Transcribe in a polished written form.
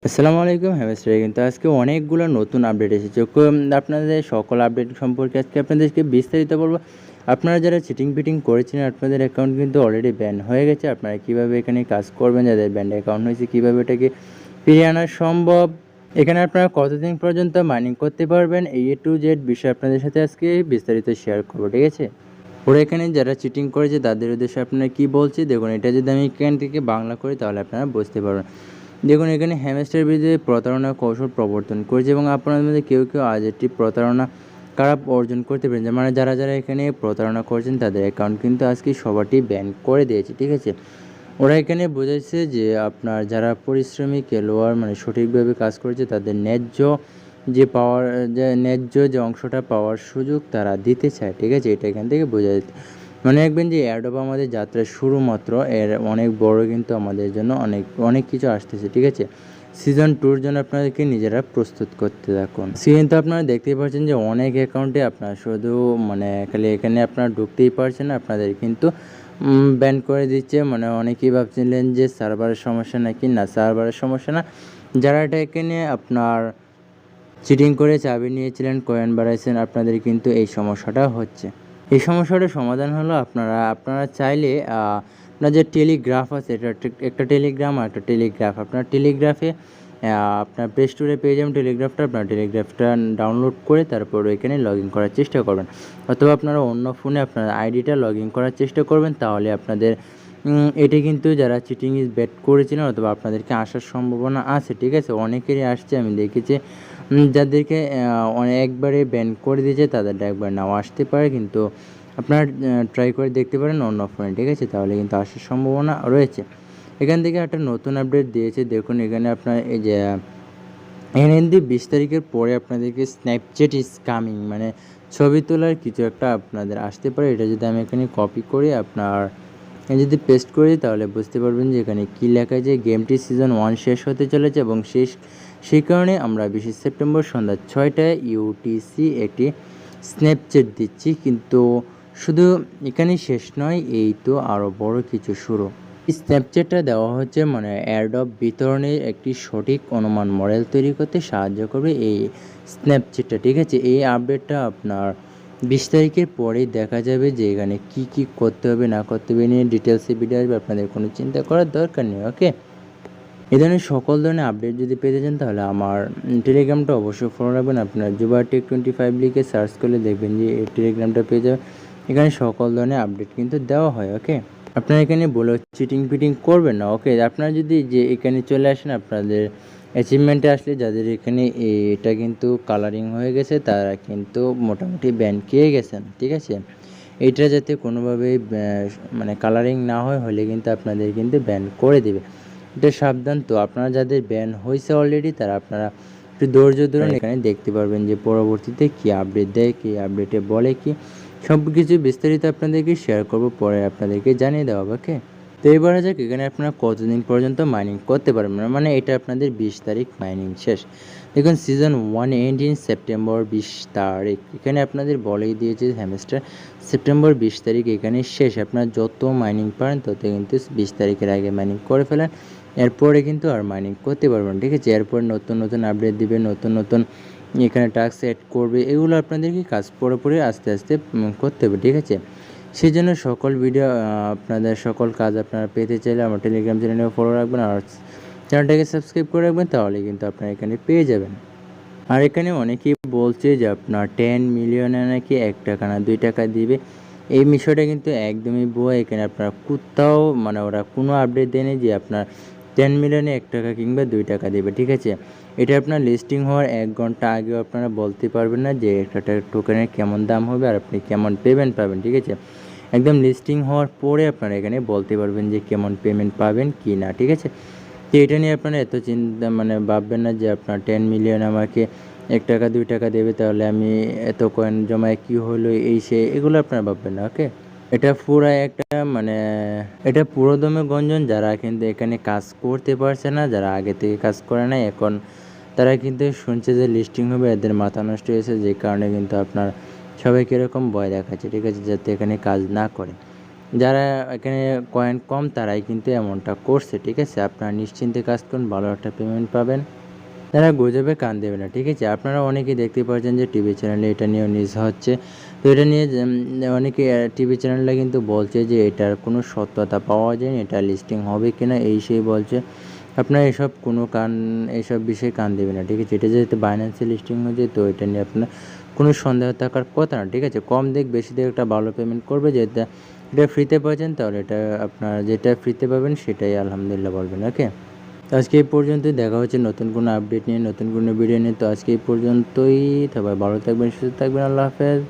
আসসালামু আলাইকুম হ্যামস্টারে কিন্তু আজকে অনেকগুলো নতুন আপডেট এসেছে। আপনাদের সকল আপডেট সম্পর্কে আজকে আপনাদেরকে বিস্তারিত বলবো। আপনারা যারা চিটিং ফিটিং করেছিলেন আপনাদের অ্যাকাউন্ট কিন্তু অলরেডি ব্যান হয়ে গেছে। আপনারা কীভাবে এখানে কাজ করবেন, যাদের ব্যান্ড অ্যাকাউন্ট হয়েছে কীভাবে এটাকে ফিরিয়ে আনা সম্ভব, এখানে আপনারা কতদিন পর্যন্ত মাইনিং করতে পারবেন, এই A to Z বিষয় আপনাদের সাথে আজকে বিস্তারিত শেয়ার করবো, ঠিক আছে। ওরা এখানে যারা চিটিং করেছে তাদের উদ্দেশ্যে আপনারা কী বলছি দেখুন। এটা যদি আমি এখান থেকে বাংলা করি তাহলে আপনারা বুঝতে পারবেন। দেখুন এখানে হ্যামস্টার বিরুদ্ধে প্রতারণা কৌশল প্রবর্তন করেছে এবং আপনাদের মধ্যে কেউ আজ একটি প্রতারণা খারাপ অর্জন করতে পেরেছে। মানে যারা এখানে প্রতারণা করছেন তাদের অ্যাকাউন্ট কিন্তু আজকে সবারটি ব্যান করে দিয়েছে, ঠিক আছে। ওরা এখানে বোঝাচ্ছে যে আপনার যারা পরিশ্রমী খেলোয়াড় মানে সঠিকভাবে কাজ করেছে তাদের ন্যায্য যে অংশটা পাওয়ার সুযোগ তারা দিতে চায়, ঠিক আছে। এটা এখান থেকে বোঝা যেত। মনে রাখবেন যে অ্যাডব আমাদের যাত্রার শুরু মাত্র, এর অনেক বড় কিন্তু আমাদের জন্য অনেক কিছু আসতেছে, ঠিক আছে। সিজন 2-র জন্য আপনাদেরকে নিজেরা প্রস্তুত করতে থাকুন। কিন্তু আপনারা দেখতেই পাচ্ছেন যে অনেক অ্যাকাউন্টে আপনার শুধু খালি এখানে আপনারা ঢুকতেই পারছেন না, আপনাদের কিন্তু ব্যান করে দিচ্ছে। অনেকেই ভাবছিলেন যে সার্ভারের সমস্যা নাকি, না সার্ভারের সমস্যা না, যারা এটা এখানে আপনার চিটিং করে চাবি নিয়েছিলেন, কয়েন বাড়াইছেন, আপনাদের কিন্তু এই সমস্যাটা হচ্ছে। এই সমস্যাটার সমাধান হলো আপনারা চাইলে আপনার যে টেলিগ্রাফ আছে, এটা একটা টেলিগ্রাম আর একটা টেলিগ্রাফ। আপনার টেলিগ্রাফে আপনার প্লে স্টোরে পেয়ে যাবেন টেলিগ্রাফটা, আপনার টেলিগ্রাফটা ডাউনলোড করে তারপর এখানে লগ ইন করার চেষ্টা করবেন, অথবা আপনারা অন্য ফোনে আপনার আইডিটা লগ ইন করার চেষ্টা করবেন। তাহলে আপনাদের এটা কিন্তু যারা চিটিং ব্যাট করেছিলেন অথবা আপনাদেরকে আসার সম্ভাবনা আছে, ঠিক আছে। অনেকেরই আসছে, আমি দেখেছি যাদেরকে একবারে ব্যান করে দিয়েছে তাদেরটা একবার নাও আসতে পারে, কিন্তু আপনারা ট্রাই করে দেখতে পারেন অন্য ফোনে, ঠিক আছে, তাহলে কিন্তু আসার সম্ভাবনা রয়েছে। এখান থেকে একটা নতুন আপডেট দিয়েছে, দেখুন এখানে আপনার এই যে এখানে 20 তারিখের পরে আপনাদেরকে স্ন্যাপচ্যাট ইজ কামিং মানে ছবি তোলার কিছু একটা আপনাদের আসতে পারে। এটা যদি আমি এখানে কপি করি আপনার যদি পেস্ট করি তাহলে বুঝতে পারবেন যে এখানে কী লেখা আছে। গেমটি সিজন 1 শেষ হতে চলেছে এবং সেই কারণে আমরা 20 সেপ্টেম্বর সন্ধ্যা 6টায় UTC একটি স্ন্যাপচ্যাট দিচ্ছি। কিন্তু শুধু এখানেই শেষ নয়, এই তো আরও বড় কিছু শুরু। স্ন্যাপচ্যাটটা দেওয়া হচ্ছে এয়ারড্রপ বিতরণের একটি সঠিক অনুমান মডেল তৈরি করতে সাহায্য করবে এই স্ন্যাপচ্যাটটা, ঠিক আছে। এই আপডেটটা আপনার 20 তারিখের পরেই দেখা যাবে যে এখানে কি করতে হবে না করতে হবে নিয়ে ডিটেলসে ভিডিও আসবে, আপনাদের কোনো চিন্তা করার দরকার নেই, ওকে। এই ধরনের সকল ধরনের আপডেট যদি পেতে চান তাহলে আমার টেলিগ্রামটা অবশ্যই ফলো রাখবেন। আপনার jubatek25 লিখে সার্চ করলে দেখবেন যে এই টেলিগ্রামটা পেয়ে যাবেন। এখানে সকল ধরনের আপডেট কিন্তু দেওয়া হয়, ওকে। আপনারা এখানে বলে চিটিং ফিটিং করবেন না, ওকে। আপনারা যদি যে এখানে চলে আসেন, আপনাদের অ্যাচিভমেন্টে আসলে যাদের এখানে এটা কিন্তু কালারিং হয়ে গেছে তারা কিন্তু মোটামুটি ব্যান খেয়ে গেছেন, ঠিক আছে। এইটা যাতে কোনোভাবেই কালারিং না হলে কিন্তু আপনাদের কিন্তু ব্যান করে দেবে, এটা সাবধান। তো আপনারা যাদের ব্যান হয়েছে অলরেডি তারা আপনারা একটু ধৈর্য ধরুন, এখানে দেখতে পারবেন যে পরবর্তীতে কী আপডেট দেয়, কী আপডেটে বলে কি, সব কিছু বিস্তারিত আপনাদেরকে শেয়ার করব, পরে আপনাদেরকে জানিয়ে দেওয়া হবে, ওকে। তো এবার যাক এখানে আপনারা কতদিন পর্যন্ত মাইনিং করতে পারবেন, এটা আপনাদের 20 তারিখ মাইনিং শেষ। দেখুন সিজন 1 এন্ড ইন সেপ্টেম্বর 20 তারিখ, এখানে আপনাদের বলেই দিয়েছে হ্যামস্টার সেপ্টেম্বর 20 তারিখ এখানে শেষ। আপনারা যত মাইনিং পারেন তত কিন্তু 20 তারিখের আগে মাইনিং করে ফেলেন, এরপরে কিন্তু আর মাইনিং করতে পারবেন, ঠিক আছে। এরপর নতুন আপডেট দিবে, নতুন এখানে টাস্ক সেট করবে, এগুলো আপনাদেরকে কাজ পুরোপুরি আস্তে আস্তে করতে হবে, ঠিক আছে। সেই জন্য সকল ভিডিও আপনাদের সকল কাজ আপনারা পেতে চাইলে আমার টেলিগ্রাম চ্যানেলে ফলো রাখবেন আর চ্যানেলটাকে সাবস্ক্রাইব করে রাখবেন, তাহলে কিন্তু আপনারা এখানে পেয়ে যাবেন। আর এখানে অনেকেই বলছে যে আপনার 10 মিলিয়নে নাকি 1 টাকা না 2 টাকা দিবে, এই বিষয়টা কিন্তু একদমই ভুয়া। এখানে আপনার কোথাও ওরা কোনো আপডেট দেয়নি যে আপনার 10 মিলিয়নে 1 টাকা কিংবা 2 টাকা দেবে, ঠিক আছে। এটা আপনার লিস্টিং হওয়ার 1 ঘন্টা আগেও আপনারা বলতে পারবেন না যে একটা টোকেনের কেমন দাম হবে আর আপনি কেমন পেমেন্ট পাবেন, ঠিক আছে। একদম লিস্টিং হওয়ার পরে আপনারা এখানে বলতে পারবেন যে কেমন পেমেন্ট পাবেন কি না, ঠিক আছে। তো এটা নিয়ে আপনারা এত চিন্তা ভাববেন না যে আপনার 10 মিলিয়ন আমাকে 1 টাকা 2 টাকা দেবে, তাহলে আমি এত কয়েন জমায় কী হলো এগুলো আপনারা ভাববেন না, ওকে। এটা এটা পুরোদমে গঞ্জন। যারা কিন্তু এখানে কাজ করতে পারছে না, যারা আগে থেকে কাজ করে নাই, এখন তারা কিন্তু শুনছে যে লিস্টিং হবে, এদের মাথা নষ্ট হয়েছে, যে কারণে কিন্তু আপনার সবাইকে এরকম ভয় দেখাচ্ছে, ঠিক আছে, যাতে এখানে কাজ না করে। যারা এখানে কয়েন কম তারাই কিন্তু এমনটা করছে, ঠিক আছে। আপনারা নিশ্চিন্তে কাজ করুন, ভালো একটা পেমেন্ট পাবেন। তারা গুজবে কান দেবে না, ঠিক আছে। আপনারা অনেকেই দেখতে পাচ্ছেন যে টিভি চ্যানেলে এটা নিয়েও নিউজ হচ্ছে। তো এটা নিয়ে অনেকে টিভি চ্যানেলটা কিন্তু বলছে যে এটার কোনো সত্যতা পাওয়া যায়নি, এটা লিস্টিং হবে কি না এই সেই বলছে। আপনারা এসব বিষয়ে কান দেবেন না, ঠিক আছে। এটা যেহেতু বাইন্যান্সে লিস্টিং হয়েছে, তো এটা নিয়ে আপনার কোনো সন্দেহ থাকার কথা না, ঠিক আছে। কম দিক বেশি দিক একটা ভালো পেমেন্ট করবে, যেটা এটা ফ্রিতে পাচ্ছেন তাহলে এটা আপনার যেটা ফ্রিতে পাবেন সেটাই আলহামদুলিল্লাহ বলবেন, ওকে। তো আজকে এই পর্যন্তই, দেখা হচ্ছে নতুন কোনো আপডেট নিয়ে, নতুন কোনো ভিডিও নিয়ে। তো আজকে এই পর্যন্তই, সবাই ভালো থাকবেন, সুস্থ থাকবেন, আল্লাহ হাফেজ।